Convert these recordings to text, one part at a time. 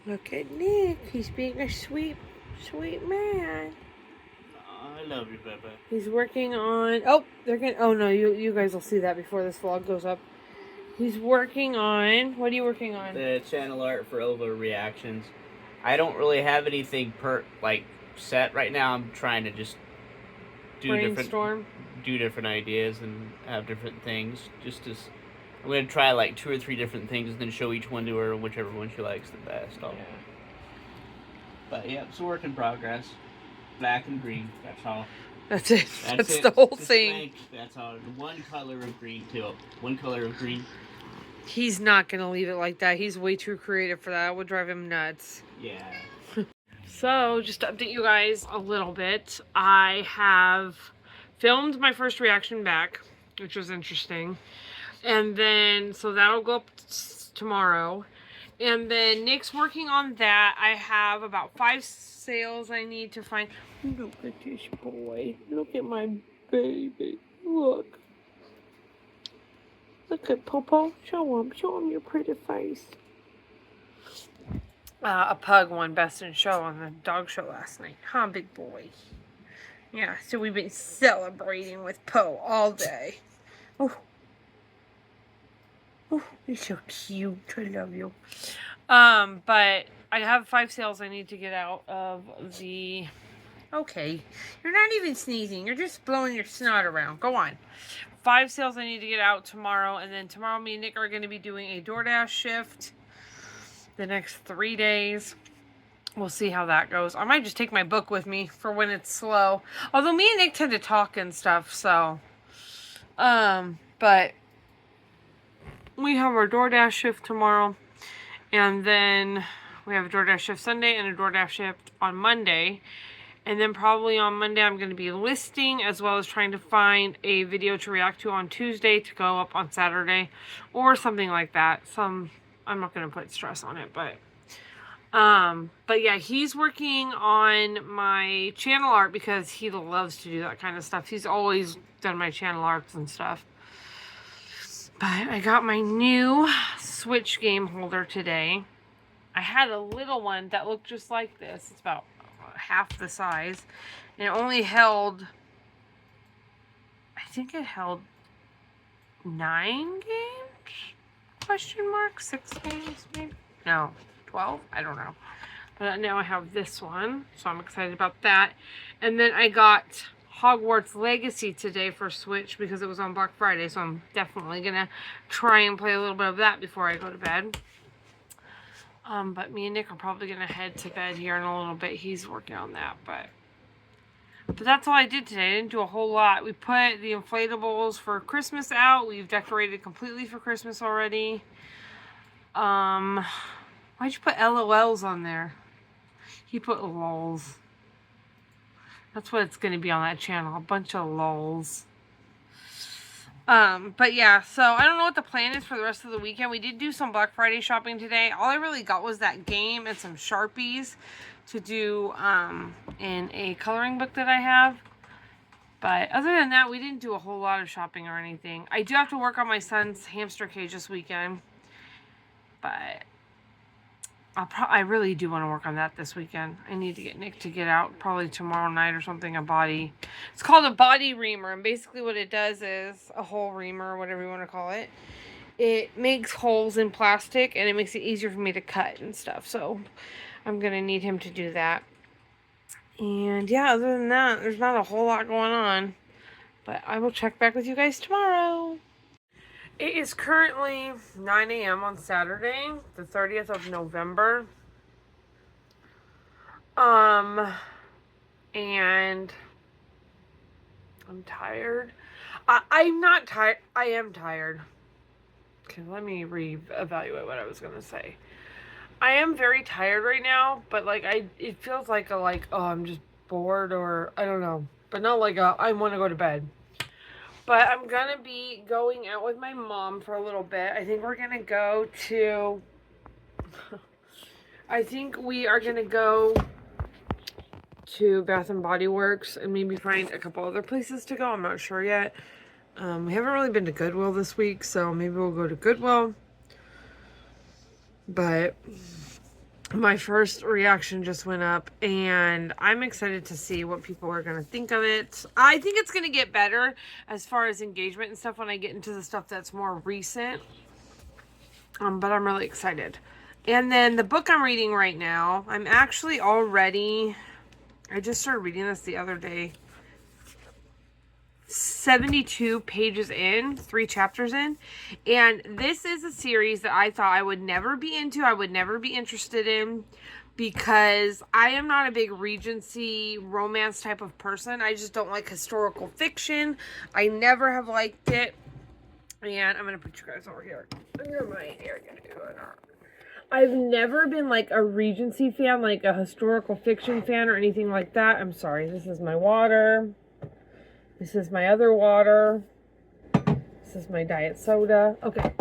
Look at Nick. He's being a sweet, sweet man. I love you, Peppa. He's working on... Oh, they're gonna... Oh, no, you guys will see that before this vlog goes up. He's working on... What are you working on? The channel art for overreactions. I don't really have anything set right now. I'm trying to just do different ideas and have different things. I'm going to try like 2 or 3 different things and then show each one to her, whichever one she likes the best. Yeah. But yeah, it's a work in progress. Black and green, that's all. That's it. That's the whole thing. That's all. One color of green, too. One color of green. He's not going to leave it like that. He's way too creative for that. It would drive him nuts. Yeah. So, just to update you guys a little bit, I have filmed my first reaction back, which was interesting. And then, so that'll go up tomorrow. And then Nick's working on that. I have about 5 sales I need to find. Look at this boy. Look at my baby. Look. Look at Popo. Show him your pretty face. A pug won Best in Show on the dog show last night. Huh, big boy? Yeah, so we've been celebrating with Poe all day. Oh. Oh, you're so cute. I love you. But I have 5 sales I need to get out of the... Okay. You're not even sneezing. You're just blowing your snot around. Go on. 5 sales I need to get out tomorrow. And then tomorrow me and Nick are going to be doing a DoorDash shift the next 3 days. We'll see how that goes. I might just take my book with me for when it's slow. Although me and Nick tend to talk and stuff, so... But... We have our DoorDash shift tomorrow. And then we have a DoorDash shift Sunday and a DoorDash shift on Monday. And then probably on Monday I'm going to be listing as well as trying to find a video to react to on Tuesday to go up on Saturday. Or something like that. I'm not going to put stress on it, but yeah, he's working on my channel art because he loves to do that kind of stuff. He's always done my channel arts and stuff. But I got my new Switch game holder today. I had a little one that looked just like this. It's about half the size. And it only held... I think it held 9 games? Question mark? 6 games maybe? No. 12? I don't know. But now I have this one. So I'm excited about that. And then I got... Hogwarts Legacy today for Switch because it was on Black Friday, so I'm definitely gonna try and play a little bit of that before I go to bed. But me and Nick are probably gonna head to bed here in a little bit. He's working on that, but that's all I did today. I didn't do a whole lot. We put the inflatables for Christmas out. We've decorated completely for Christmas already. Why'd you put LOLs on there? He put LOLs. That's what it's going to be on that channel. A bunch of lols. But yeah, so I don't know what the plan is for the rest of the weekend. We did do some Black Friday shopping today. All I really got was that game and some Sharpies to do in a coloring book that I have. But other than that, we didn't do a whole lot of shopping or anything. I do have to work on my son's hamster cage this weekend. But... I really do want to work on that this weekend. I need to get Nick to get out probably tomorrow night or something, it's called a body reamer. And basically what it does is a hole reamer or whatever you want to call it. It makes holes in plastic and it makes it easier for me to cut and stuff. So I'm going to need him to do that. And yeah, other than that, there's not a whole lot going on. But I will check back with you guys tomorrow. It is currently 9 a.m. on Saturday, the 30th of November. And I'm tired. I'm not tired. I am tired. Okay, let me reevaluate what I was gonna say. I am very tired right now, but it feels like oh, I'm just bored or I don't know, but not like I want to go to bed. But I'm going to be going out with my mom for a little bit. I think we're going to go to... I think we are going to go to Bath & Body Works and maybe find a couple other places to go. I'm not sure yet. We haven't really been to Goodwill this week, so maybe we'll go to Goodwill. But my first reaction just went up, and I'm excited to see what people are going to think of it. I think it's going to get better as far as engagement and stuff when I get into the stuff that's more recent. But I'm really excited. And then the book I'm reading right now, I'm actually already, I just started reading this the other day. 72 pages in, 3 chapters in, and this is a series that I thought I would never be into, I would never be interested in, because I am not a big Regency romance type of person. I just don't like historical fiction. I never have liked it. And I'm gonna put you guys over here under my hair. I've never been like a Regency fan, like a historical fiction fan or anything like that. I'm sorry, this is my water. This is my other water. This is my diet soda. Okay.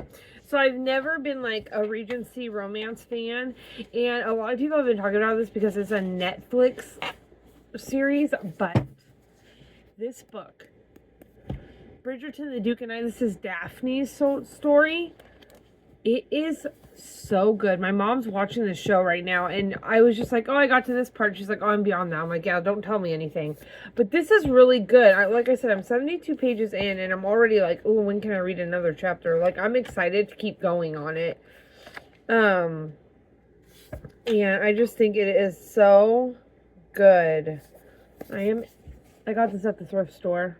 So I've never been like a Regency romance fan. And a lot of people have been talking about this because it's a Netflix series. But this book, Bridgerton, the Duke and I, this is Daphne's story. It is so good. My mom's watching this show right now, and I was just like, oh, I got to this part. She's like, oh, I'm beyond that. I'm like, yeah, don't tell me anything. But this is really good. Like I said, I'm 72 pages in, and I'm already like, oh, when can I read another chapter? Like, I'm excited to keep going on it. And I just think it is so good. I got this at the thrift store.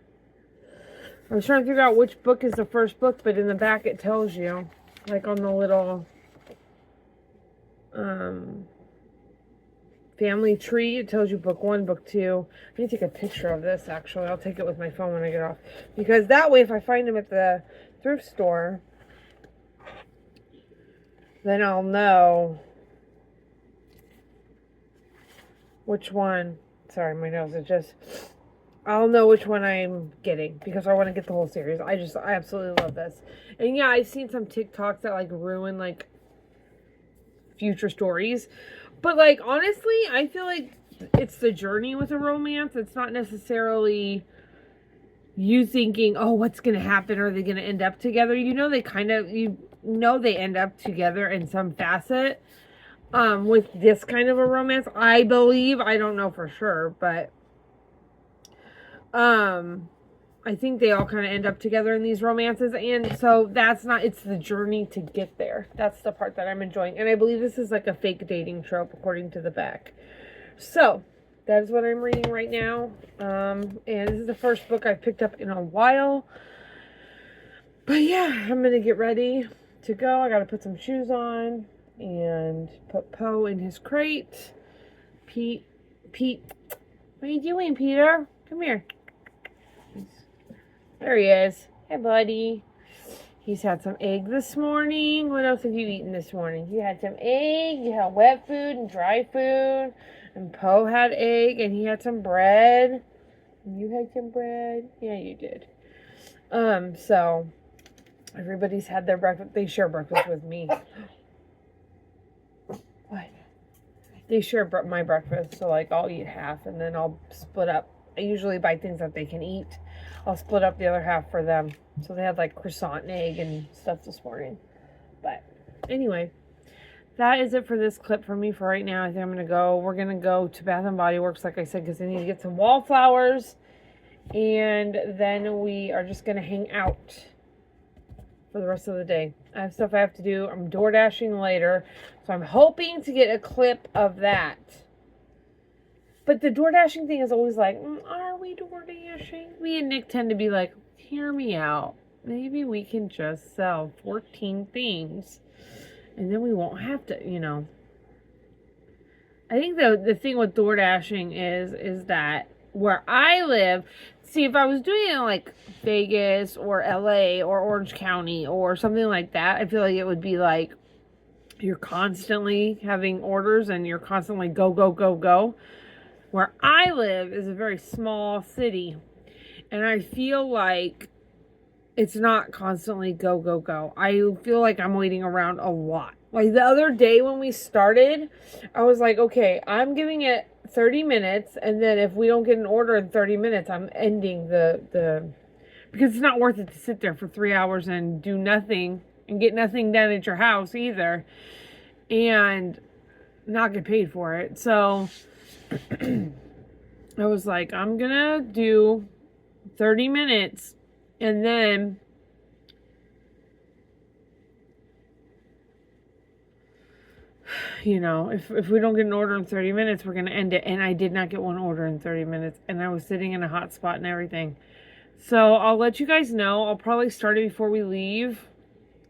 I was trying to figure out which book is the first book, but in the back it tells you. Like on the little family tree, it tells you book 1, book 2. I need to take a picture of this, actually. I'll take it with my phone when I get off. Because that way, if I find them at the thrift store, then I'll know which one. Sorry, my nose is just... I'll know which one I'm getting because I want to get the whole series. I absolutely love this. And yeah, I've seen some TikToks that like ruin like future stories. But like honestly, I feel like it's the journey with a romance. It's not necessarily you thinking, oh, what's going to happen? Are they going to end up together? You know, they end up together in some facet. With this kind of a romance, I believe. I don't know for sure, but I think they all kind of end up together in these romances, and so it's the journey to get there. That's the part that I'm enjoying, and I believe this is like a fake dating trope according to the back. So, that is what I'm reading right now, and this is the first book I've picked up in a while, but yeah, I'm gonna get ready to go. I gotta put some shoes on, and put Poe in his crate. Pete, what are you doing, Peter? Come here. There he is. Hey, buddy. He's had some egg this morning. What else have you eaten this morning? You had some egg. You had wet food and dry food. And Poe had egg. And he had some bread. And you had some bread. Yeah, you did. So, everybody's had their breakfast. They share breakfast with me. What? They share my breakfast. So, like, I'll eat half. And then I'll split up. I usually buy things that they can eat. I'll split up the other half for them. So they had like croissant and egg and stuff this morning. But anyway, that is it for this clip for me for right now. I think I'm going to go. We're going to go to Bath and Body Works, like I said, because I need to get some wallflowers. And then we are just going to hang out for the rest of the day. I have stuff I have to do. I'm DoorDashing later. So I'm hoping to get a clip of that. But the DoorDashing thing is always like, are we DoorDashing? Me and Nick tend to be like, hear me out. Maybe we can just sell 14 things. And then we won't have to, you know. I think the thing with DoorDashing is that where I live, see, if I was doing it in like Vegas or LA or Orange County or something like that, I feel like it would be like you're constantly having orders and you're constantly go, go, go, go. Where I live is a very small city, and I feel like it's not constantly go, go, go. I feel like I'm waiting around a lot. Like the other day when we started, I was like, okay, I'm giving it 30 minutes, and then if we don't get an order in 30 minutes, I'm ending the because it's not worth it to sit there for 3 hours and do nothing and get nothing done at your house either. And not get paid for it. So I was like, I'm gonna do 30 minutes and then if we don't get an order in 30 minutes, we're gonna end it. And I did not get one order in 30 minutes, and I was sitting in a hot spot and everything. So I'll let you guys know. I'll probably start it before we leave.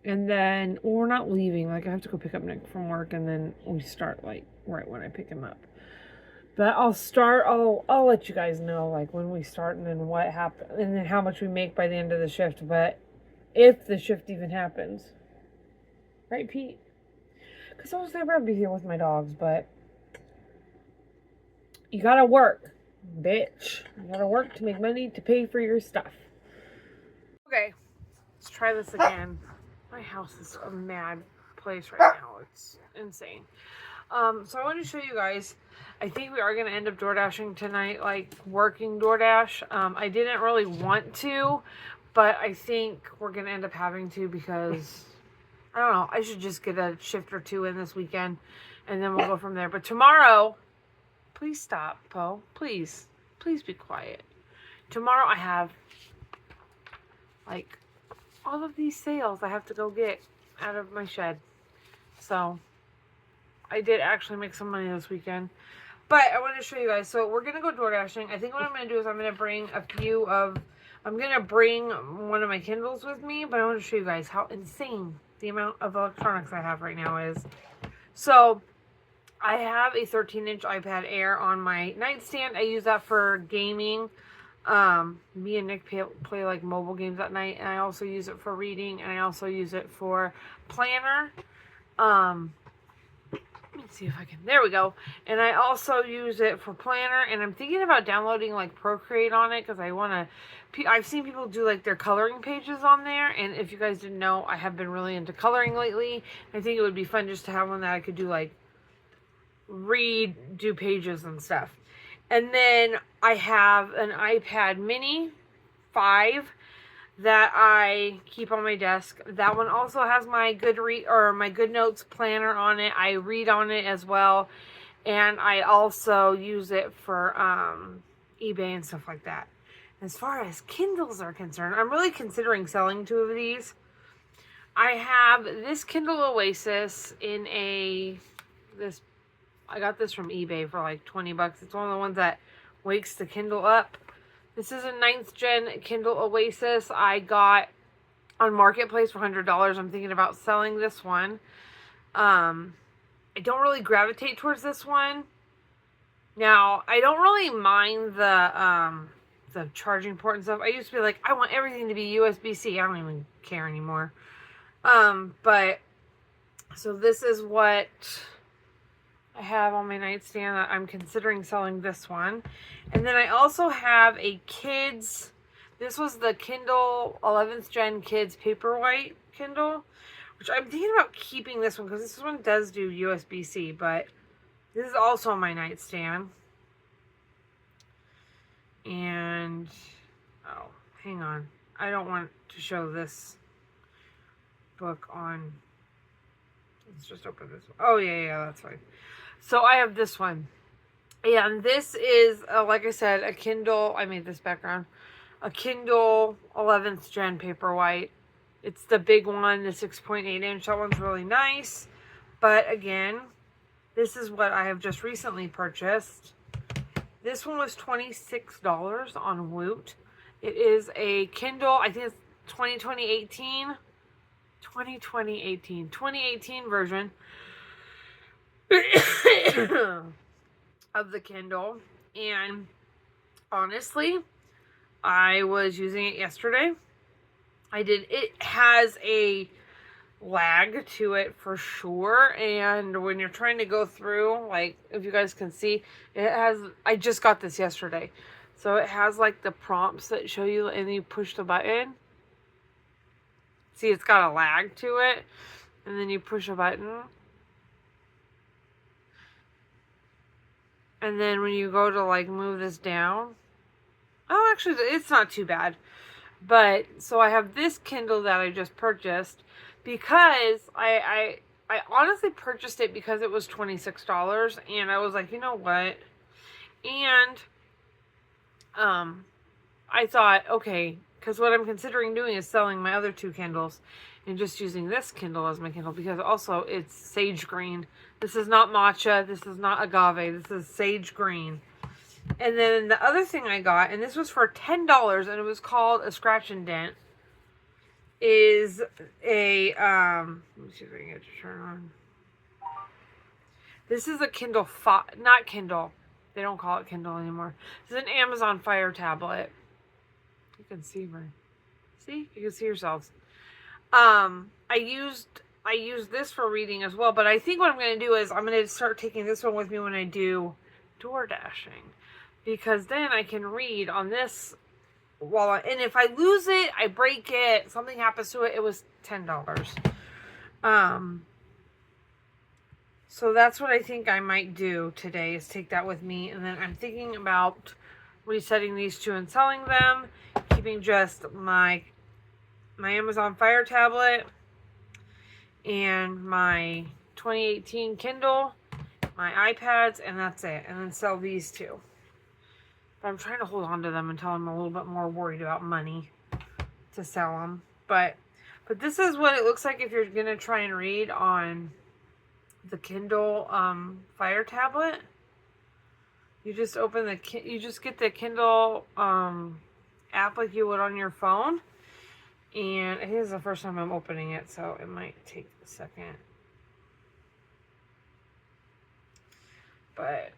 And then, well, we're not leaving. Like, I have to go pick up Nick from work, and then we start, like, right when I pick him up. But I'll let you guys know, like, when we start and then what happens, and then how much we make by the end of the shift. But if the shift even happens. Right, Pete? Because I was never be here with my dogs, but you gotta work, bitch. You gotta work to make money to pay for your stuff. Okay, let's try this again. My house is a mad place right now. It's insane. So I want to show you guys. I think we are going to end up DoorDashing tonight, like working DoorDash. I didn't really want to, but I think we're going to end up having to because, I don't know, I should just get a shift or two in this weekend and then we'll go from there. But tomorrow, please stop, Poe. Please be quiet. Tomorrow I have, like, all of these sales I have to go get out of my shed. So I did actually make some money this weekend. But I want to show you guys. So we're going to go door dashing. I think what I'm going to do is I'm going to bring one of my Kindles with me. But I want to show you guys how insane the amount of electronics I have right now is. So I have a 13-inch iPad Air on my nightstand. I use that for gaming. Me and Nick play like mobile games at night, and I also use it for reading, and I also use it for planner. Let me see if I can, there we go. And I also use it for planner, and I'm thinking about downloading like Procreate on it, because I've seen people do like their coloring pages on there, and if you guys didn't know, I have been really into coloring lately. I think it would be fun just to have one that I could do like do pages and stuff. And then I have an iPad mini 5 that I keep on my desk. That one also has my my GoodNotes planner on it. I read on it as well. And I also use it for eBay and stuff like that. As far as Kindles are concerned, I'm really considering selling 2 of these. I have this Kindle Oasis in I got this from eBay for like 20 bucks. It's one of the ones that wakes the Kindle up. This is a 9th gen Kindle Oasis I got on Marketplace for $100. I'm thinking about selling this one. I don't really gravitate towards this one. Now, I don't really mind the charging port and stuff. I used to be like, I want everything to be USB-C. I don't even care anymore. But so this is what I have on my nightstand. That I'm considering selling this one. And then I also have a kids, this was the Kindle 11th gen kids Paperwhite Kindle, which I'm thinking about keeping this one because this one does do USB-C, but this is also on my nightstand. And, oh, hang on. I don't want to show this book on, let's just open this one. Oh, yeah, that's fine. So I have this one. And this is, like I said, a Kindle. I made this background. A Kindle 11th gen Paperwhite. It's the big one, the 6.8 inch. That one's really nice. But again, this is what I have just recently purchased. This one was $26 on Woot. It is a Kindle, I think it's 2018 version of the Kindle. And honestly, I was using it yesterday. It has a lag to it for sure, and when you're trying to go through, like, if you guys can see, I just got this yesterday, so it has like the prompts that show you, and you push the button. See, it's got a lag to it, and then you push a button, and then when you go to like move this down, oh, actually it's not too bad. But so I have this Kindle that I just purchased because I I honestly purchased it because it was $26, and I was like, you know what? And I thought, okay, because what I'm considering doing is selling my other 2 Kindles and just using this Kindle as my Kindle, because also it's sage green. This is not matcha. This is not agave. This is sage green. And then the other thing I got, and this was for $10, and it was called a Scratch and Dent, is a, let me see if I can get it to turn on. This is a Kindle, not Kindle. They don't call it Kindle anymore. This is an Amazon Fire tablet. You can see me. See? You can see yourselves. I used this for reading as well, but I think what I'm going to do is I'm going to start taking this one with me when I do DoorDashing, because then I can read on this and if I lose it, I break it, something happens to it, it was $10. So that's what I think I might do today, is take that with me, and then I'm thinking about resetting these 2 and selling them, keeping just my Amazon Fire tablet and my 2018 Kindle, my iPads, and that's it. And then sell these 2. But I'm trying to hold on to them until I'm a little bit more worried about money to sell them. But this is what it looks like if you're going to try and read on the Kindle Fire tablet. You just you just get the Kindle app like you would on your phone. And I think this is the first time I'm opening it, so it might take a second. But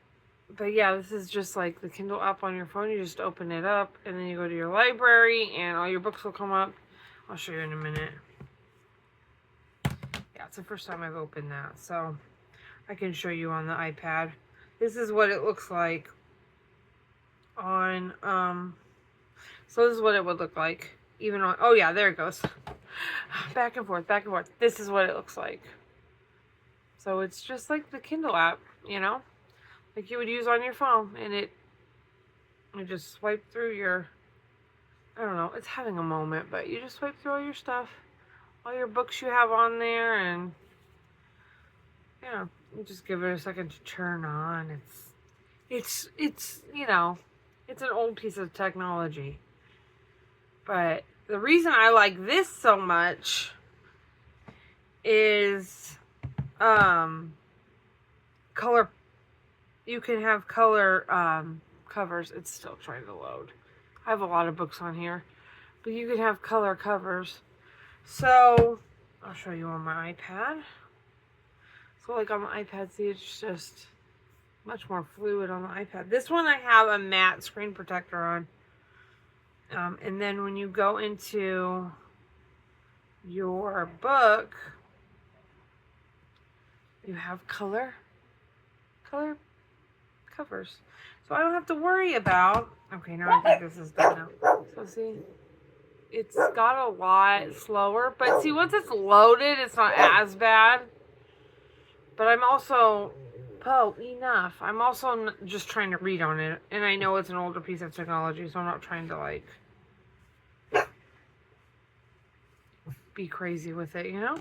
yeah, this is just like the Kindle app on your phone. You just open it up, and then you go to your library, and all your books will come up. I'll show you in a minute. Yeah, it's the first time I've opened that, so I can show you on the iPad. This is what it looks like on, so this is what it would look like. Even on, oh yeah, there it goes. Back and forth, back and forth. This is what it looks like. So it's just like the Kindle app, you know? Like you would use on your phone. And you just swipe through your, I don't know, it's having a moment, but you just swipe through all your stuff. All your books you have on there, and yeah, you just give it a second to turn on. It's you know, it's an old piece of technology. But the reason I like this so much is color. You can have color covers. It's still trying to load. I have a lot of books on here, but you can have color covers. So I'll show you on my iPad. So like on the iPad, see, it's just much more fluid on the iPad. This one I have a matte screen protector on. And then when you go into your book, you have color covers. So I don't have to worry about, okay, now I think this is done now. So see, it's got a lot slower, but see, once it's loaded, it's not as bad. But I'm also, enough. I'm also just trying to read on it. And I know it's an older piece of technology, so I'm not trying to like be crazy with it, you know?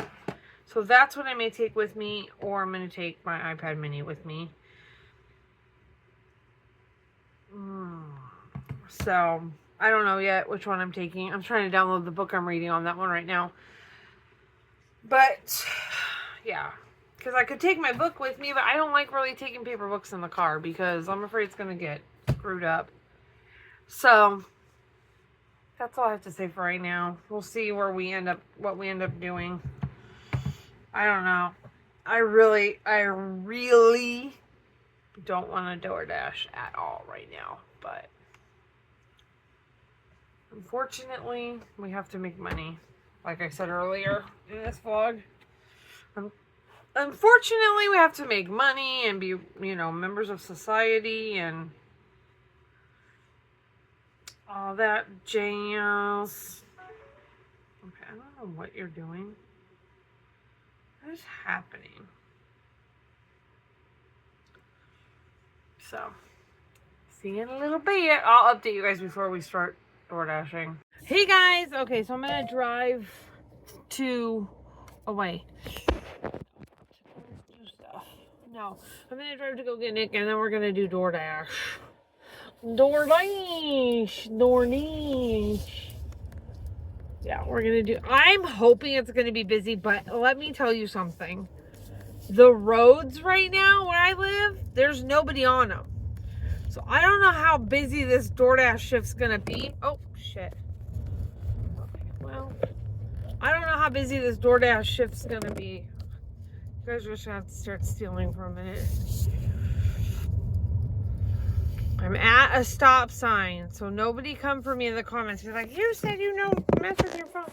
So that's what I may take with me, or I'm going to take my iPad mini with me. So I don't know yet which one I'm taking. I'm trying to download the book I'm reading on that one right now. But yeah, because I could take my book with me, but I don't like really taking paper books in the car because I'm afraid it's going to get screwed up. So that's all I have to say for right now. We'll see where we end up, what we end up doing. I don't know. I really don't want to DoorDash at all right now, but unfortunately, we have to make money. Like I said earlier in this vlog, unfortunately, we have to make money and be, you know, members of society and all that jazz. Okay, I don't know what you're doing. What is happening? So, see you in a little bit. I'll update you guys before we start DoorDashing. Hey guys, okay, so I'm gonna drive to, oh wait, No, I'm going to drive to go get Nick, and then we're going to do DoorDash. DoorDash. Yeah, we're going to do... I'm hoping it's going to be busy, but let me tell you something. The roads right now where I live, there's nobody on them. So I don't know how busy this DoorDash shift's going to be. Oh, shit. Okay, well, I don't know how busy this DoorDash shift's going to be. You guys are just going to have to start stealing for a minute. I'm at a stop sign, so nobody come for me in the comments. You're like, you said you know mess with your phone.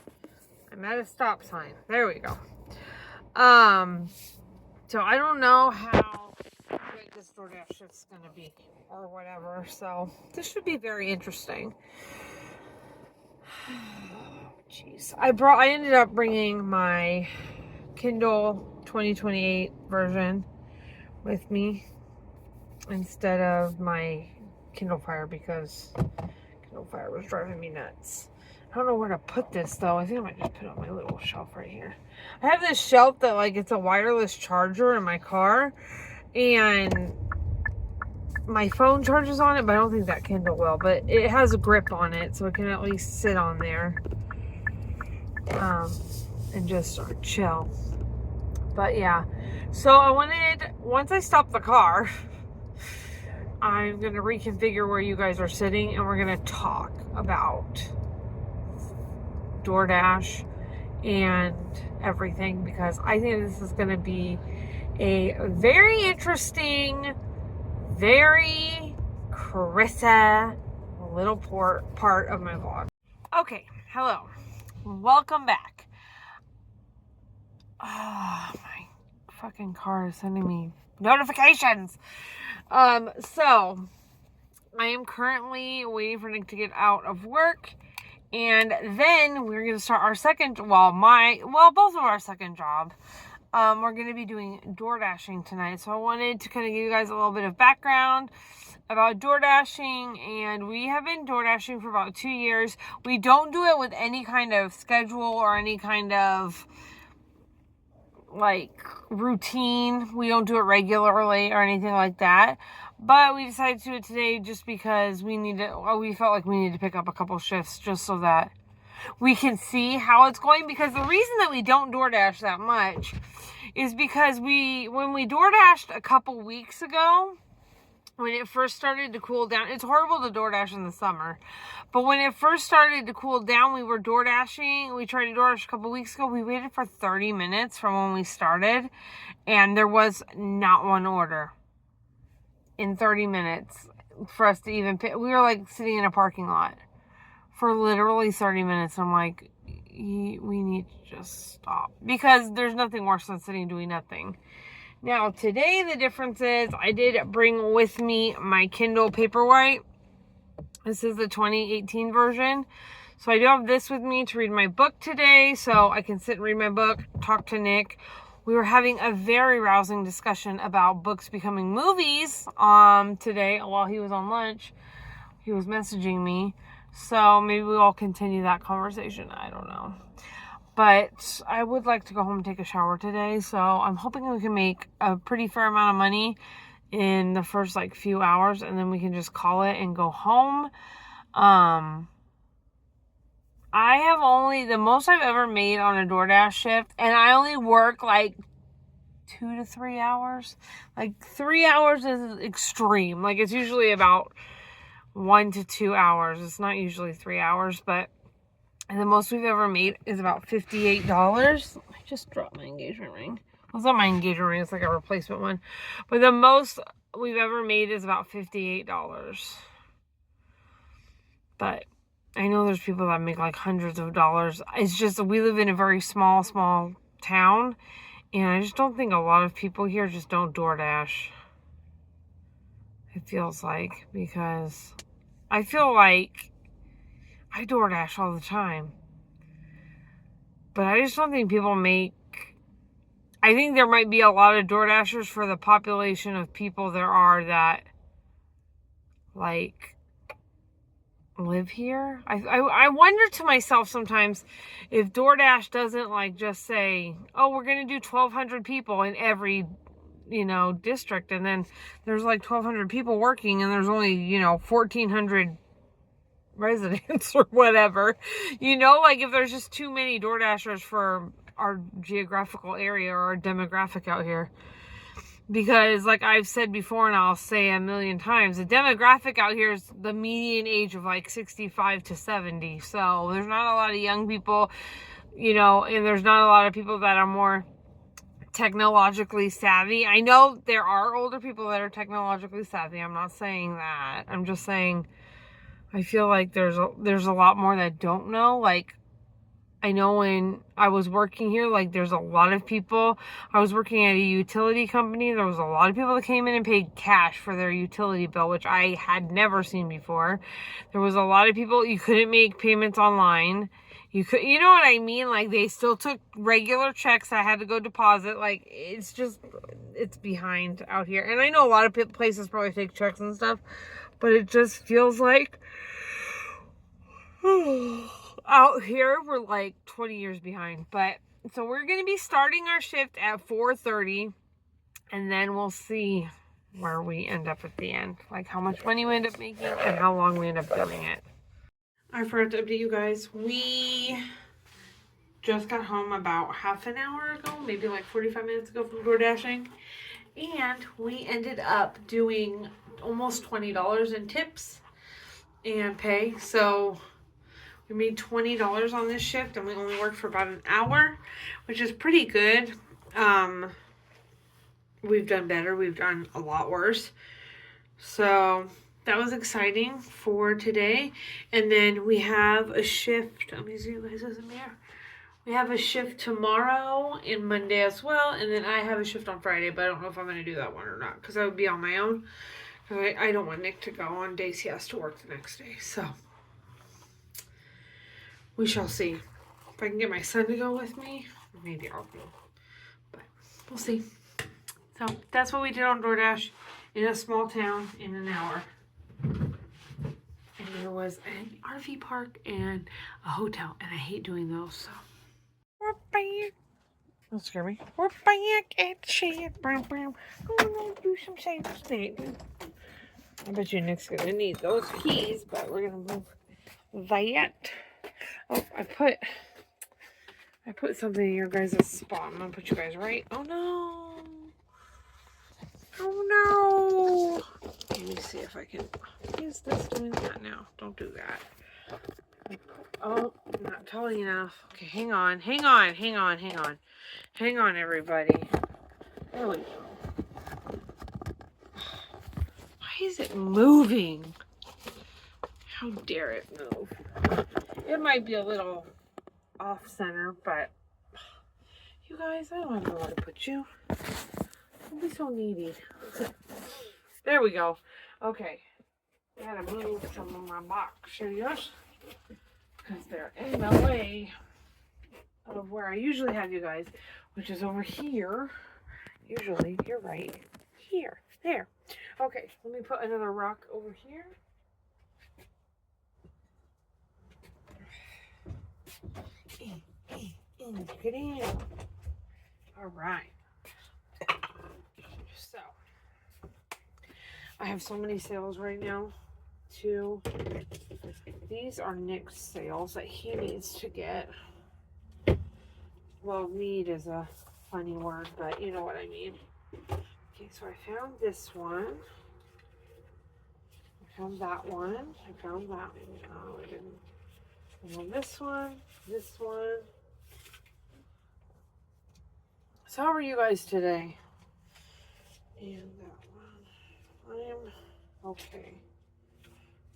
I'm at a stop sign. There we go. So I don't know how quick this DoorDash shift's gonna be or whatever. So this should be very interesting. Jeez, I ended up bringing my Kindle 2028 version with me instead of my Kindle Fire because Kindle Fire was driving me nuts. I don't know where to put this though. I think I might just put it on my little shelf right here. I have this shelf that like it's a wireless charger in my car and my phone charges on it, but I don't think that Kindle will, but it has a grip on it so it can at least sit on there and just sort of chill. But yeah, so once I stop the car, I'm going to reconfigure where you guys are sitting and we're going to talk about DoorDash and everything because I think this is going to be a very interesting, very Carissa little part of my vlog. Okay, hello. Welcome back. Oh, my fucking car is sending me notifications. So I am currently waiting for Nick to get out of work, and then we're going to start our second, both of our second job. We're going to be doing DoorDashing tonight. So I wanted to kind of give you guys a little bit of background about DoorDashing, and we have been DoorDashing for about 2 years. We don't do it with any kind of schedule or any kind of like routine. We don't do it regularly or anything like that, but we decided to do it today just because we felt like we needed to pick up a couple shifts just so that we can see how it's going, because the reason that we don't DoorDash that much is because when we DoorDashed a couple weeks ago, when it first started to cool down, it's horrible to DoorDash in the summer, but when it first started to cool down, we were DoorDashing. We tried to DoorDash a couple weeks ago. We waited for 30 minutes from when we started, and there was not one order in 30 minutes for us to even pick. We were like sitting in a parking lot for literally 30 minutes. I'm like, we need to just stop, because there's nothing worse than sitting doing nothing. Now, today, the difference is I did bring with me my Kindle Paperwhite. This is the 2018 version. So I do have this with me to read my book today, so I can sit and read my book, talk to Nick. We were having a very rousing discussion about books becoming movies today while he was on lunch. He was messaging me. So maybe we'll continue that conversation. I don't know. But I would like to go home and take a shower today. So I'm hoping we can make a pretty fair amount of money in the first few hours, and then we can just call it and go home. I have the most I've ever made on a DoorDash shift, and I only work 2 to 3 hours. 3 hours is extreme. It's usually about 1 to 2 hours. It's not usually 3 hours, but the most we've ever made is about $58. I just dropped my engagement ring. Well, it's not my engagement ring. It's like a replacement one. But the most we've ever made is about $58. But I know there's people that make hundreds of dollars. It's just we live in a very small town. And I just don't think a lot of people here just don't DoorDash. It feels like. Because I feel like I DoorDash all the time. But I just don't think people I think there might be a lot of DoorDashers for the population of people there are that, live here. I wonder to myself sometimes if DoorDash doesn't, just say, oh, we're going to do 1,200 people in every district, and then there's like 1,200 people working, and there's only 1,400 residents or whatever. Like if there's just too many DoorDashers for our geographical area or our demographic out here. Because like I've said before, and I'll say a million times, the demographic out here is the median age of like 65 to 70. So there's not a lot of young people, and there's not a lot of people that are more technologically savvy. I know there are older people that are technologically savvy. I'm not saying that. I'm just saying I feel like there's a lot more that don't know. Like, I know when I was working here, like there's a lot of people. I was working at a utility company. There was a lot of people that came in and paid cash for their utility bill, which I had never seen before. There was a lot of people, you couldn't make payments online. You know what I mean? Like they still took regular checks. I had to go deposit. Like it's behind out here. And I know a lot of places probably take checks and stuff, but it just feels like out here we're like 20 years behind. But so we're going to be starting our shift at 4:30, and then we'll see where we end up at the end. Like how much money we end up making and how long we end up doing it. I forgot to update you guys. We just got home about half an hour ago, maybe like 45 minutes ago from DoorDashing. And we ended up doing almost $20 in tips and pay. So we made $20 on this shift, and we only worked for about an hour, which is pretty good. We've done better. We've done a lot worse. So that was exciting for today. And then we have a shift. Let me see you guys in the mirror. We have a shift tomorrow and Monday as well. And then I have a shift on Friday, but I don't know if I'm going to do that one or not, because I would be on my own. I don't want Nick to go on days he has to work the next day. So we shall see. If I can get my son to go with me, maybe I'll go. But we'll see. So that's what we did on DoorDash in a small town in an hour. And there was an RV park and a hotel, and I hate doing those, so. We're back. Don't scare me. We're back at the shed. I'm gonna do some sales today. I bet you Nick's gonna need those keys, but we're gonna move that. Oh, I put something in your guys' spot. I'm gonna put you guys right. Oh no. Oh no. Let me see if I can use this doing that now. Don't do that. Oh, I'm not tall enough. Okay, hang on, everybody. There we go. Why is it moving? How dare it move? It might be a little off center, but you guys, I don't know where to put you. Don't be so needy. There we go. Okay. I gotta move some of my box shoes because they're in the way of where I usually have you guys, which is over here. Usually, you're right here. There. Okay, let me put another rock over here. Get in. All right. So, I have so many sales right now, too. These are Nick's sales that he needs to get. Well, need is a funny word, but you know what I mean. Okay, so I found this one. I found that one. I found that one. Oh, I didn't. And then this one. So how are you guys today? And that one. I am okay.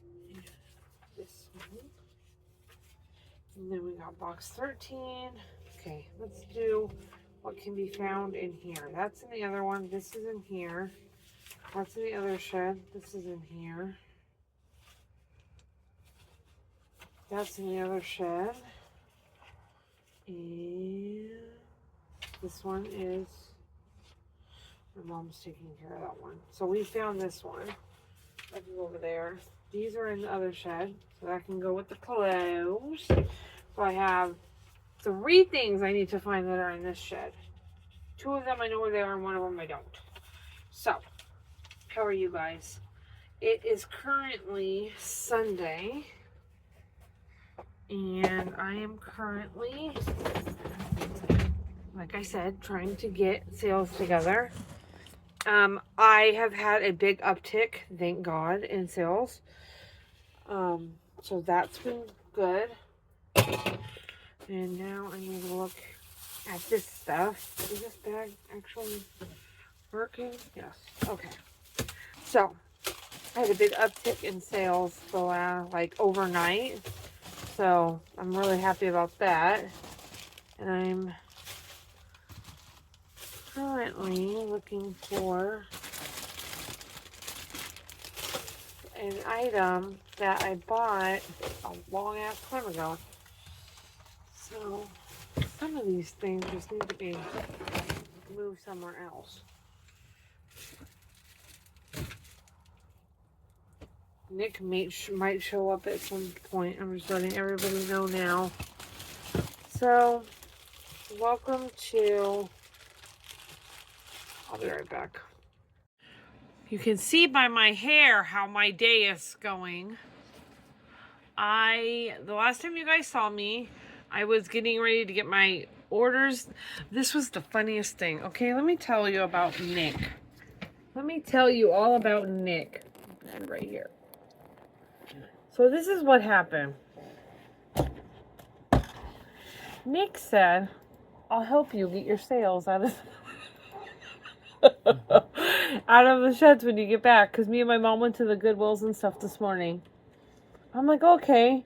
And this one. And then we got box 13. Okay, let's do what can be found in here. That's in the other one. This is in here. That's in the other shed. This is in here. That's in the other shed. And this one is, my mom's taking care of that one. So we found this one. That is over there. These are in the other shed. So that can go with the clothes. So I have 3 things I need to find that are in this shed. 2 of them I know where they are, and 1 of them I don't. So, how are you guys? It is currently Sunday, and I am currently, like I said, trying to get sales together. I have had a big uptick, thank God, in sales. So that's been good. And now I need to look at this stuff. Is this bag actually working? Yes. Okay. So I had a big uptick in sales the last, overnight. So I'm really happy about that. And I'm currently looking for an item that I bought a long ass time ago. So some of these things just need to be moved somewhere else. Nick might show up at some point. I'm just letting everybody know now. So, welcome to... I'll be right back. You can see by my hair how my day is going. The last time you guys saw me, I was getting ready to get my orders. This was the funniest thing. Okay, let me tell you about Nick. Let me tell you all about Nick. And right here. So this is what happened. Nick said, I'll help you get your sales out of out of the sheds when you get back. Because me and my mom went to the Goodwills and stuff this morning. I'm like, okay.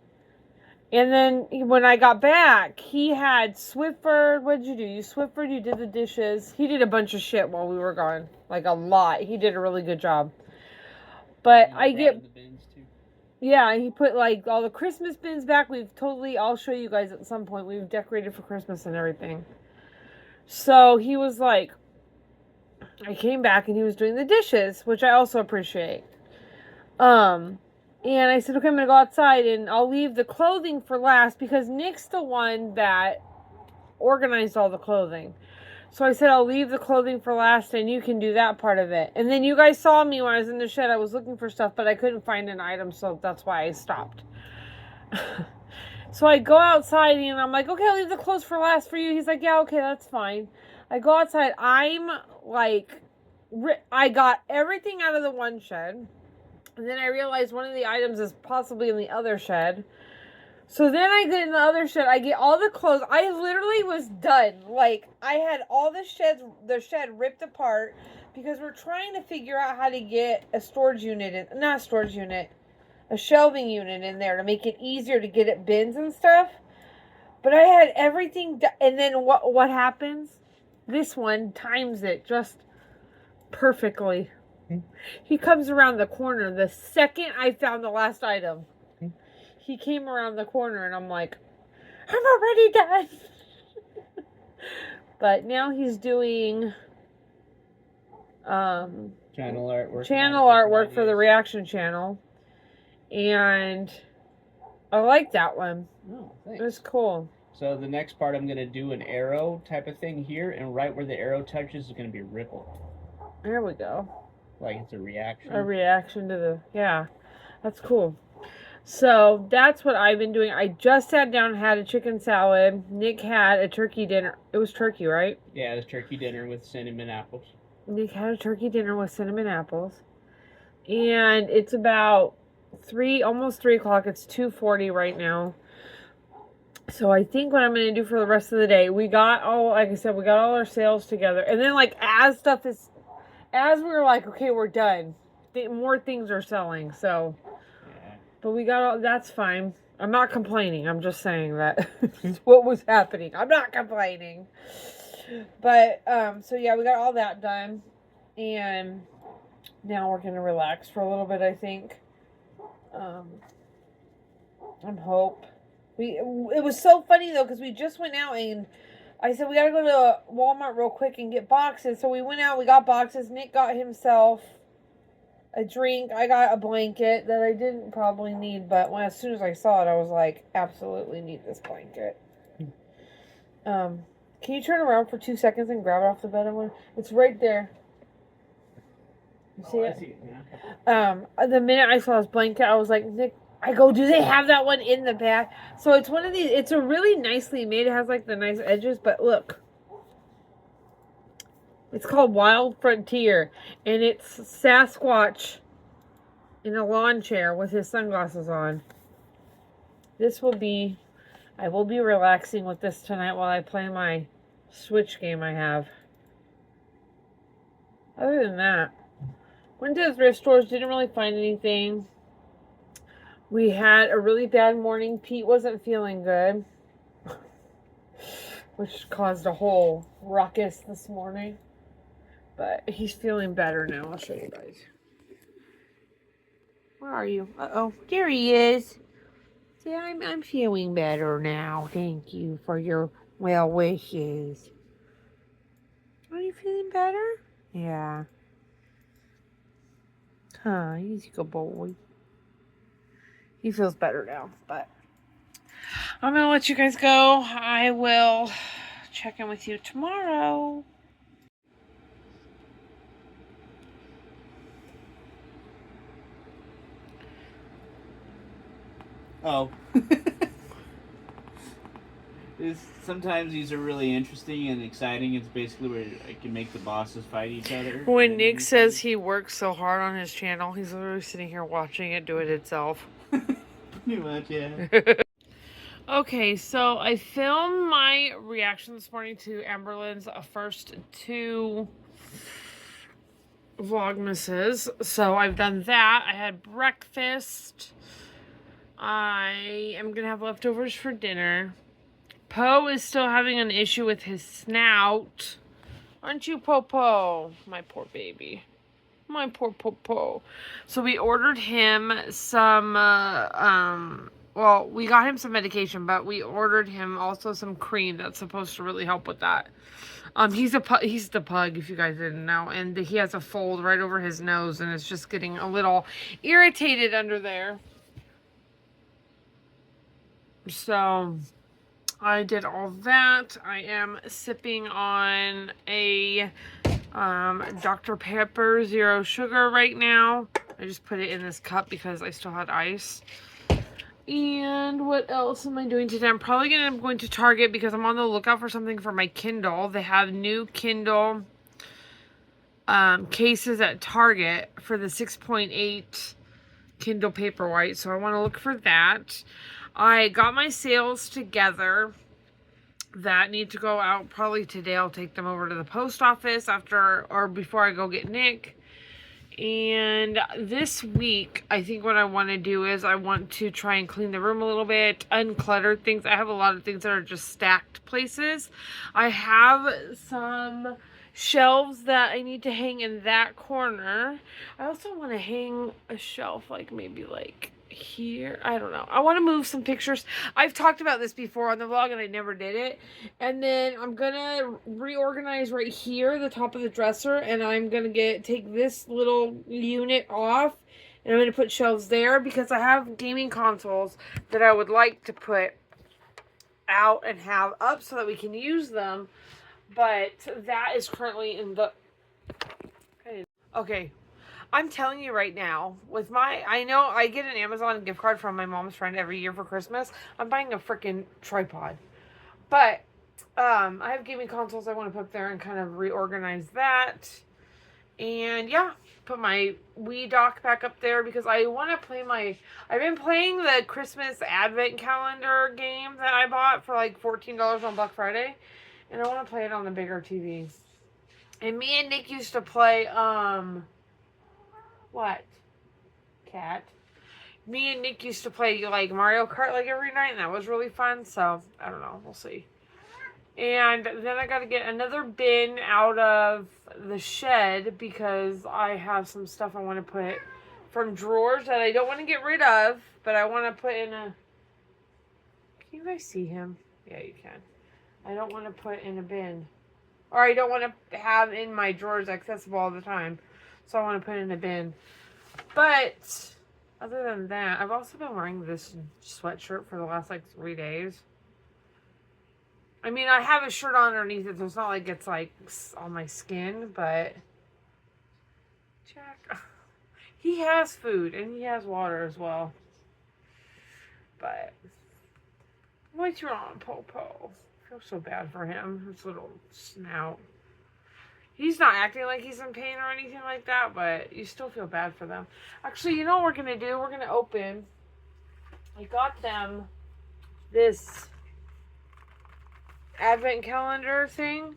And then when I got back, he had Swiffered. What did you do? You Swiffered, you did the dishes. He did a bunch of shit while we were gone. Like a lot. He did a really good job. But I get... Yeah, he put like all the Christmas bins back. I'll show you guys at some point. We've decorated for Christmas and everything. So he was like, I came back and he was doing the dishes, which I also appreciate. And I said, okay, I'm going to go outside and I'll leave the clothing for last because Nick's the one that organized all the clothing. So I said, I'll leave the clothing for last and you can do that part of it. And then you guys saw me when I was in the shed. I was looking for stuff, but I couldn't find an item. So that's why I stopped. So I go outside and I'm like, okay, I'll leave the clothes for last for you. He's like, yeah, okay, that's fine. I go outside. I'm like, I got everything out of the one shed. And then I realized one of the items is possibly in the other shed. So then I get in the other shed, I get all the clothes. I literally was done. Like, I had all the shed ripped apart because we're trying to figure out how to get a a shelving unit in there to make it easier to get at bins and stuff. But I had everything and then what happens? This one times it just perfectly. He comes around the corner the second I found the last item. He came around the corner and I'm like, I'm already done. But now he's doing channel artwork for the reaction channel. And I like that one. Oh, thanks. It was cool. So the next part I'm going to do an arrow type of thing here, and right where the arrow touches is going to be a ripple. There we go. Like it's a reaction. A reaction to the, yeah. That's cool. So that's what I've been doing. I just sat down and had a chicken salad. Nick had a turkey dinner. It was turkey, right? Yeah, it was turkey dinner with cinnamon apples. Nick had a turkey dinner with cinnamon apples. And it's about almost 3 o'clock. It's 2:40 right now. So I think what I'm going to do for the rest of the day, like I said, we got all our sales together. And then as we were like, okay, we're done. More things are selling, so... But we got all, that's fine. I'm not complaining. I'm just saying that is what was happening. I'm not complaining. But, so yeah, we got all that done. And now we're going to relax for a little bit, I think. I'm hope. It was so funny, though, because we just went out and I said, we got to go to Walmart real quick and get boxes. So we went out, we got boxes. Nick got himself a drink. I got a blanket that I didn't probably need, but as soon as I saw it, I was like, absolutely need this blanket. Can you turn around for 2 seconds and grab it off the bed? It's right there. See it? I see it, yeah. The minute I saw this blanket, I was like, Nick, I go, do they have that one in the back? So it's one of these, it's a really nicely made, it has like the nice edges, but look. It's called Wild Frontier, and it's Sasquatch in a lawn chair with his sunglasses on. I will be relaxing with this tonight while I play my Switch game I have. Other than that, went to the thrift stores, didn't really find anything. We had a really bad morning. Pete wasn't feeling good, which caused a whole ruckus this morning. But he's feeling better now. I'll show you guys. Where are you? Uh-oh. There he is. See, I'm feeling better now. Thank you for your well wishes. Are you feeling better? Yeah. Huh, he's a good boy. He feels better now, but I'm going to let you guys go. I will check in with you tomorrow. Oh. Sometimes these are really interesting and exciting. It's basically where I can make the bosses fight each other. When Nick says he works so hard on his channel, he's literally sitting here watching it do it itself. Pretty much, yeah. Okay, so I filmed my reaction this morning to Amberlynn's first 2 Vlogmases. So I've done that. I had breakfast. I am going to have leftovers for dinner. Poe is still having an issue with his snout. Aren't you, Popo? My poor baby. My poor Popo. So we ordered him some, well, we got him some medication, but we ordered him also some cream that's supposed to really help with that. He's the pug, if you guys didn't know, and he has a fold right over his nose, and it's just getting a little irritated under there. So I did all that. I am sipping on a Dr. Pepper Zero Sugar right now. I just put it in this cup because I still had ice. And what else am I doing today? I'm probably going to Target because I'm on the lookout for something for my Kindle. They have new Kindle cases at Target for the 6.8 Kindle Paperwhite. So I want to look for that. I got my sales together that need to go out probably today. I'll take them over to the post office after or before I go get Nick. And this week, I think what I want to do is I want to try and clean the room a little bit, unclutter things. I have a lot of things that are just stacked places. I have some shelves that I need to hang in that corner. I also want to hang a shelf like maybe like here. I don't know. I want to move some pictures. I've talked about this before on the vlog and I never did it. And then I'm gonna reorganize right here, the top of the dresser, and I'm gonna take this little unit off and I'm gonna put shelves there because I have gaming consoles that I would like to put out and have up so that we can use them. But that is currently in the okay. I'm telling you right now, I know I get an Amazon gift card from my mom's friend every year for Christmas. I'm buying a freaking tripod. But, I have gaming consoles I want to put there and kind of reorganize that. And yeah, put my Wii dock back up there because I want to play I've been playing the Christmas Advent Calendar game that I bought for like $14 on Black Friday. And I want to play it on the bigger TV. And me and Nick used to play, what? Cat. Me and Nick used to play like Mario Kart like every night and that was really fun. So, I don't know. We'll see. And then I got to get another bin out of the shed because I have some stuff I want to put from drawers that I don't want to get rid of. But I want to put in a... Can you guys see him? Yeah, you can. I don't want to put in a bin. Or I don't want to have in my drawers accessible all the time. So I want to put it in a bin. But other than that, I've also been wearing this sweatshirt for the last like 3 days. I mean, I have a shirt on underneath it, so it's not like it's like on my skin, but Jack. He has food and he has water as well. But what's wrong, Popo? I feel so bad for him. His little snout. He's not acting like he's in pain or anything like that, but you still feel bad for them. Actually, you know what we're going to do? We're going to open. I got them this advent calendar thing.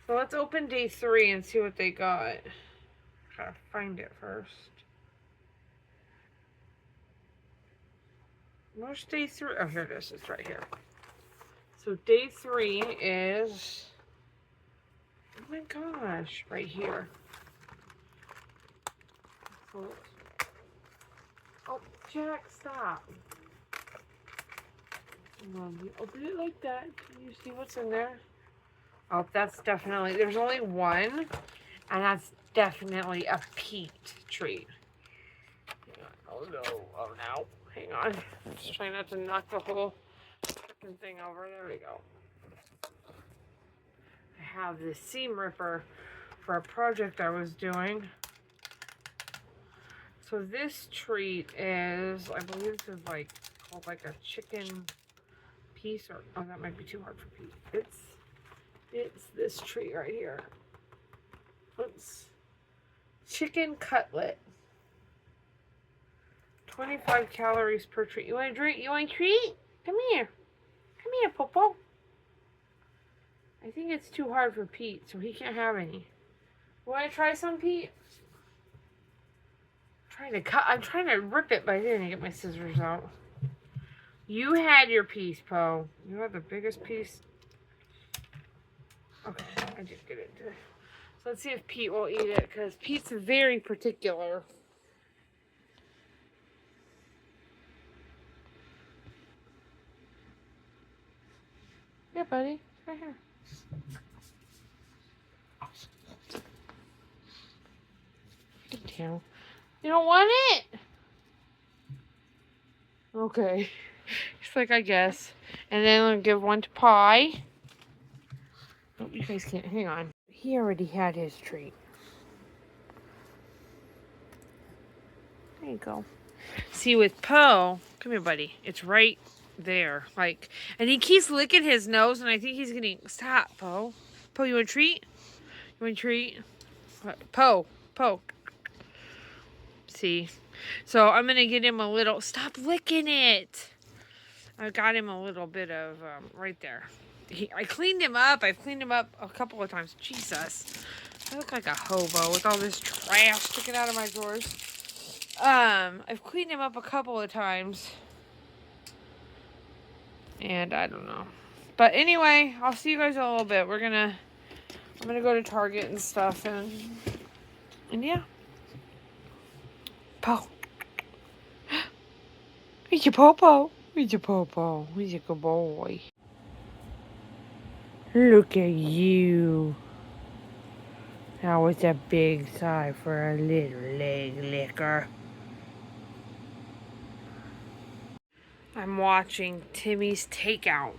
So let's open day 3 and see what they got. Gotta find it first. Where's day 3? Oh, here it is. It's right here. So day 3 is, oh my gosh, right here. Oh, Jack, stop. Open it like that. Can you see what's in there? Oh, that's definitely, there's only one, and that's definitely a Pete treat. Oh no, oh no. Hang on. I'm just trying not to knock the whole freaking thing over. There we go. I have this seam ripper for a project I was doing. So this treat is, I believe this is like called like a chicken piece, or oh, that might be too hard for Pete. It's this treat right here. It's chicken cutlet. 25 calories per treat. You want a drink? You want a treat? Come here. Come here, Popo. I think it's too hard for Pete, so he can't have any. You want to try some, Pete? I'm trying to rip it, but I didn't get my scissors out. You had your piece, Po. You had the biggest piece. Okay, I did get it. So let's see if Pete will eat it, because Pete's very particular. Yeah, buddy. It's right here. Good deal. You don't want it? Okay. He's like, I guess. And then I'll give one to Pie. Oh, you guys can't. Hang on. He already had his treat. There you go. See, with Poe, come here, buddy. It's right there. Like, and he keeps licking his nose, and I think he's getting. Stop, Poe. Poe, you want a treat? You want a treat? Poe. See? So I'm going to get him a little. Stop licking it. I got him a little bit of right there. I cleaned him up. I've cleaned him up a couple of times. Jesus. I look like a hobo with all this trash sticking out of my drawers. I've cleaned him up a couple of times. And I don't know. But anyway, I'll see you guys in a little bit. I'm gonna go to Target and stuff, and yeah. Po. Where's your Popo? Where's your Popo? Where's your good boy? Look at you. That was a big sigh for a little leg licker. I'm watching Timmy's Takeout.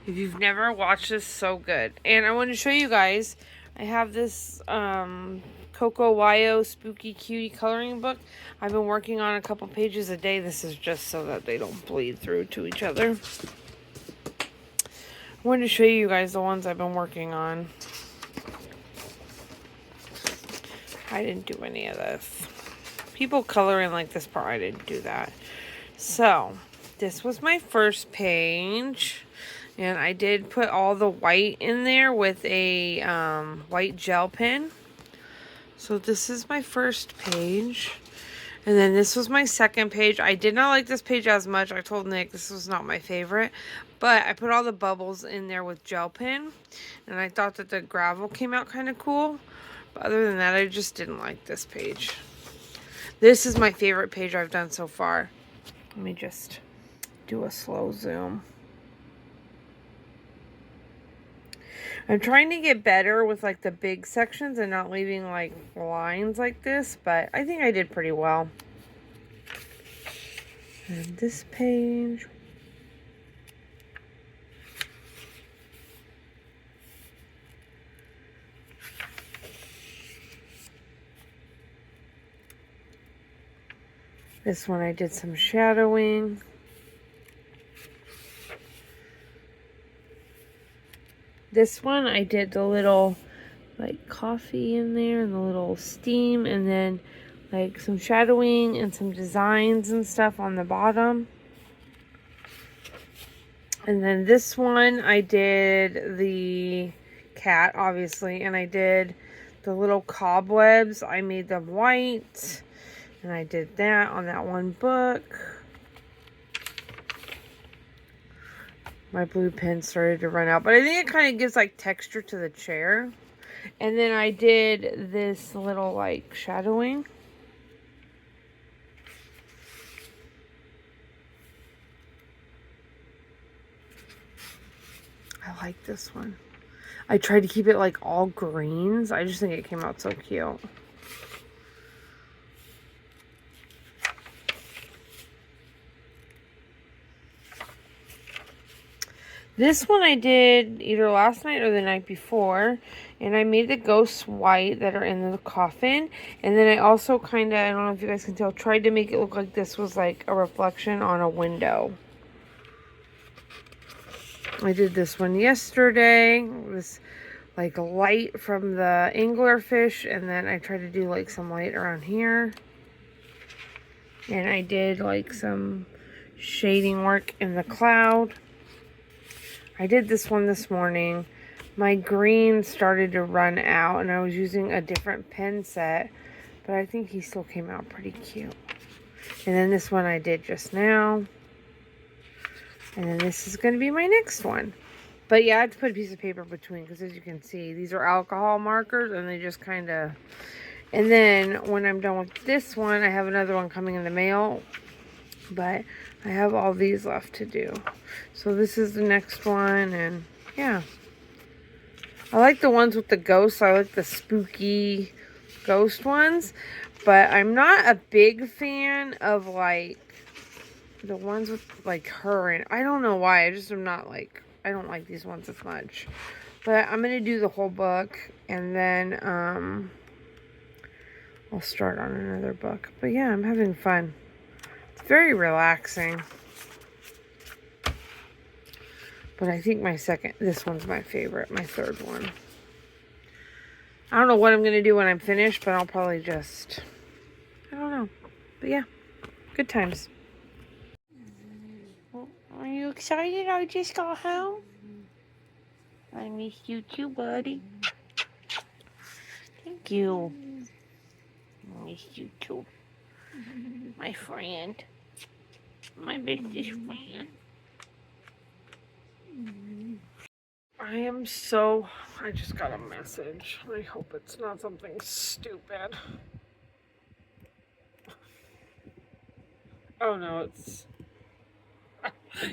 If you've never watched this, so good. And I want to show you guys, I have this Coco Wyo Spooky Cutie coloring book. I've been working on a couple pages a day. This is just so that they don't bleed through to each other. I wanted to show you guys the ones I've been working on. I didn't do any of this. People coloring like this part, I didn't do that. So, this was my first page. And I did put all the white in there with a white gel pen. So this is my first page. And then this was my second page. I did not like this page as much. I told Nick this was not my favorite. But I put all the bubbles in there with gel pen. And I thought that the gravel came out kind of cool. But other than that, I just didn't like this page. This is my favorite page I've done so far. Let me just do a slow zoom. I'm trying to get better with like the big sections and not leaving like lines like this, but I think I did pretty well. And this page. This one I did some shadowing. This one I did the little like coffee in there and the little steam, and then like some shadowing and some designs and stuff on the bottom. And then this one I did the cat, obviously, and I did the little cobwebs. I made them white, and I did that on that one book. My blue pen started to run out, but I think it kind of gives like texture to the chair. And then I did this little like shadowing. I like this one. I tried to keep it like all greens. I just think it came out so cute. This one I did either last night or the night before, and I made the ghosts white that are in the coffin, and then I also kind of, I don't know if you guys can tell, tried to make it look like this was like a reflection on a window. I did this one yesterday. It was like light from the anglerfish, and then I tried to do like some light around here. And I did like some shading work in the cloud. I did this one this morning. My green started to run out, and I was using a different pen set, but I think he still came out pretty cute. And then this one I did just now. And then this is going to be my next one. But yeah, I had to put a piece of paper between, because as you can see, these are alcohol markers, and they just kind of... And then when I'm done with this one, I have another one coming in the mail. But I have all these left to do. So this is the next one, and yeah. I like the ones with the ghosts. I like the spooky ghost ones. But I'm not a big fan of like the ones with like her, and I don't know why. I just am not like, I don't like these ones as much. But I'm going to do the whole book, and then I'll start on another book. But yeah, I'm having fun. It's very relaxing. But I think this one's my favorite, my third one. I don't know what I'm going to do when I'm finished, but I'll probably just, I don't know. But yeah, good times. Are you excited I just got home? I missed you too, buddy. Thank you. I missed you too. My friend. My bestest friend. I just got a message. I hope it's not something stupid. Oh no,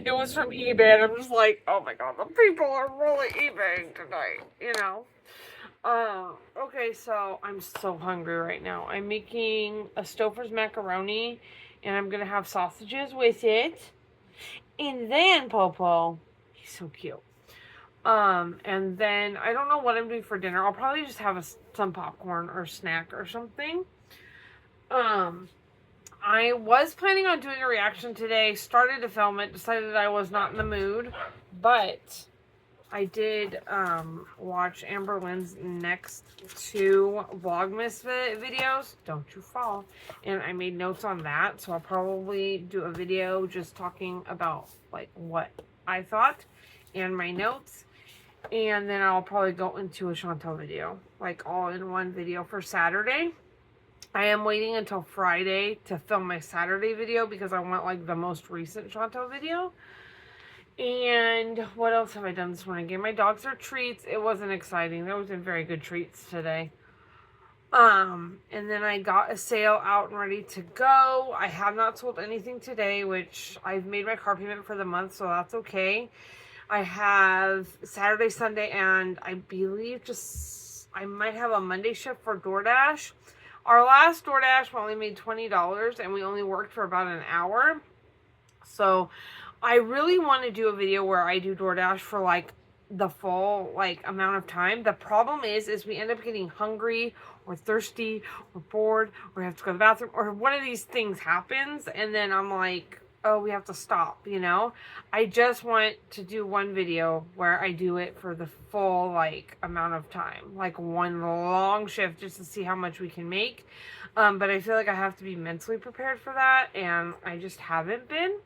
it was from eBay, and I'm just like, oh my god, the people are really eBaying tonight, you know? Okay, so I'm so hungry right now. I'm making a Stouffer's macaroni, and I'm gonna have sausages with it. And then, Popo, he's so cute. And then, I don't know what I'm doing for dinner. I'll probably just have some popcorn or snack or something. I was planning on doing a reaction today, started to film it, decided I was not in the mood, but I did watch Amber Lynn's next 2 Vlogmas videos, Don't You Fall, and I made notes on that, so I'll probably do a video just talking about like what I thought and my notes, and then I'll probably go into a Chantal video, like all in one video for Saturday. I am waiting until Friday to film my Saturday video because I want like the most recent Chantal video. And what else have I done this morning? Gave my dogs their treats. It wasn't exciting. There wasn't very good treats today. And then I got a sale out and ready to go. I have not sold anything today, which I've made my car payment for the month, so that's okay. I have Saturday, Sunday, and I believe I might have a Monday shift for DoorDash. Our last DoorDash, we only made $20, and we only worked for about an hour. So I really want to do a video where I do DoorDash for like the full like amount of time. The problem is we end up getting hungry or thirsty or bored or have to go to the bathroom or one of these things happens, and then I'm like, oh, we have to stop, you know? I just want to do one video where I do it for the full like amount of time, like one long shift, just to see how much we can make. But I feel like I have to be mentally prepared for that, and I just haven't been.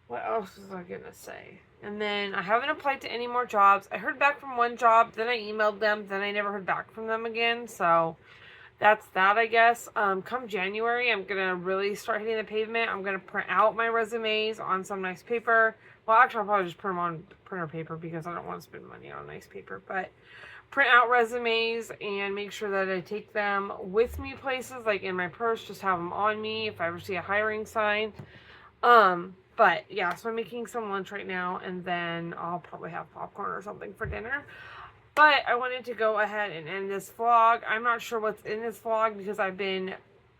What else was I gonna say? And then I haven't applied to any more jobs. I heard back from one job, then I emailed them, then I never heard back from them again. So that's that, I guess. Come January, I'm gonna really start hitting the pavement. I'm gonna print out my resumes on some nice paper. Well, actually, I'll probably just print them on printer paper because I don't want to spend money on nice paper. But print out resumes and make sure that I take them with me places, like in my purse. Just have them on me if I ever see a hiring sign. But yeah, so I'm making some lunch right now, and then I'll probably have popcorn or something for dinner. But I wanted to go ahead and end this vlog. I'm not sure what's in this vlog because I've been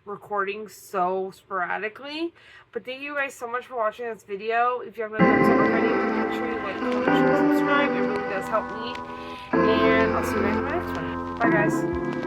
recording so sporadically. But thank you guys so much for watching this video. If you haven't done so already, make sure you like, comment, share, and subscribe. It really does help me. And I'll see you guys in my next one. Bye, guys.